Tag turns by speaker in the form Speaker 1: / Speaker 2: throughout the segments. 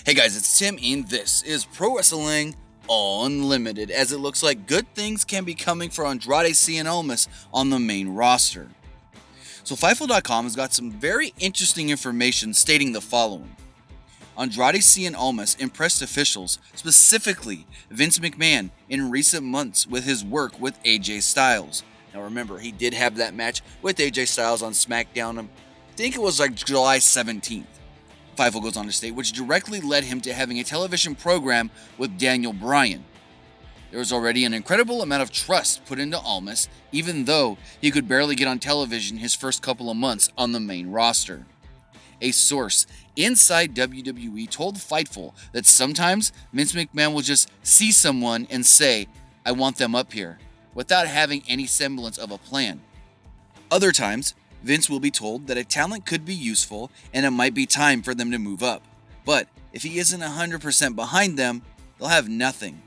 Speaker 1: Hey guys, it's Tim and this is Pro Wrestling Unlimited, as it looks like good things can be coming for Andrade, Cien, and Almas on the main roster. So Fightful.com has got some very interesting information stating the following. Andrade, Cien, and Almas impressed officials, specifically Vince McMahon, in recent months with his work with AJ Styles. Now remember, he did have that match with AJ Styles on SmackDown, I think it was like July 17th. Fightful goes on to state, which directly led him to having a television program with Daniel Bryan. There was already an incredible amount of trust put into Almas, even though he could barely get on television his first couple of months on the main roster. A source inside WWE told Fightful that sometimes Vince McMahon will just see someone and say, "I want them up here," without having any semblance of a plan. Other times, Vince will be told that a talent could be useful and it might be time for them to move up, but if he isn't 100% behind them, they'll have nothing.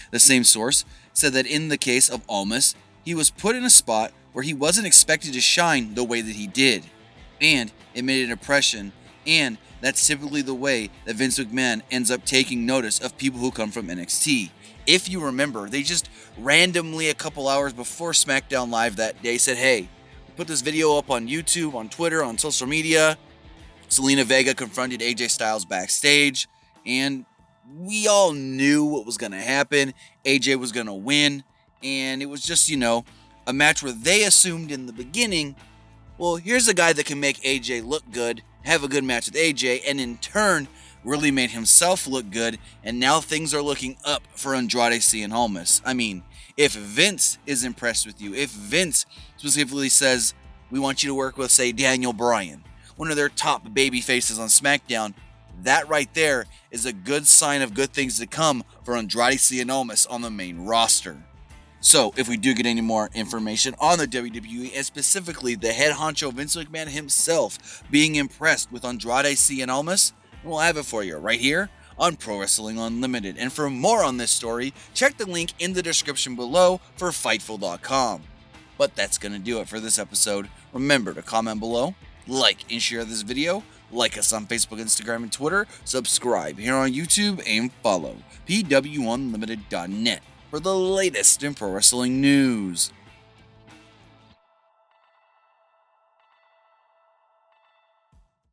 Speaker 1: The same source said that in the case of Almas, he was put in a spot where he wasn't expected to shine the way that he did, and it made an impression, and that's typically the way that Vince McMahon ends up taking notice of people who come from NXT. If you remember, they just randomly a couple hours before SmackDown Live that day said, "Hey, put this video up on YouTube, on Twitter, on social media." Zelina Vega confronted AJ Styles backstage, and we all knew what was going to happen. AJ was going to win, and it was just, a match where they assumed in the beginning, well, here's a guy that can make AJ look good, have a good match with AJ, and in turn, really made himself look good, and now things are looking up for Andrade, Cien, and Almas. I mean, if Vince is impressed with you, if Vince specifically says, "We want you to work with, say, Daniel Bryan," one of their top baby faces on SmackDown, that right there is a good sign of good things to come for Andrade, Cien, and Almas on the main roster. So, if we do get any more information on the WWE, and specifically the head honcho Vince McMahon himself being impressed with Andrade, Cien, and Almas, we'll have it for you right here on Pro Wrestling Unlimited. And for more on this story, check the link in the description below for Fightful.com. But that's going to do it for this episode. Remember to comment below, like and share this video, like us on Facebook, Instagram, and Twitter, subscribe here on YouTube, and follow PWUnlimited.net for the latest in pro wrestling news.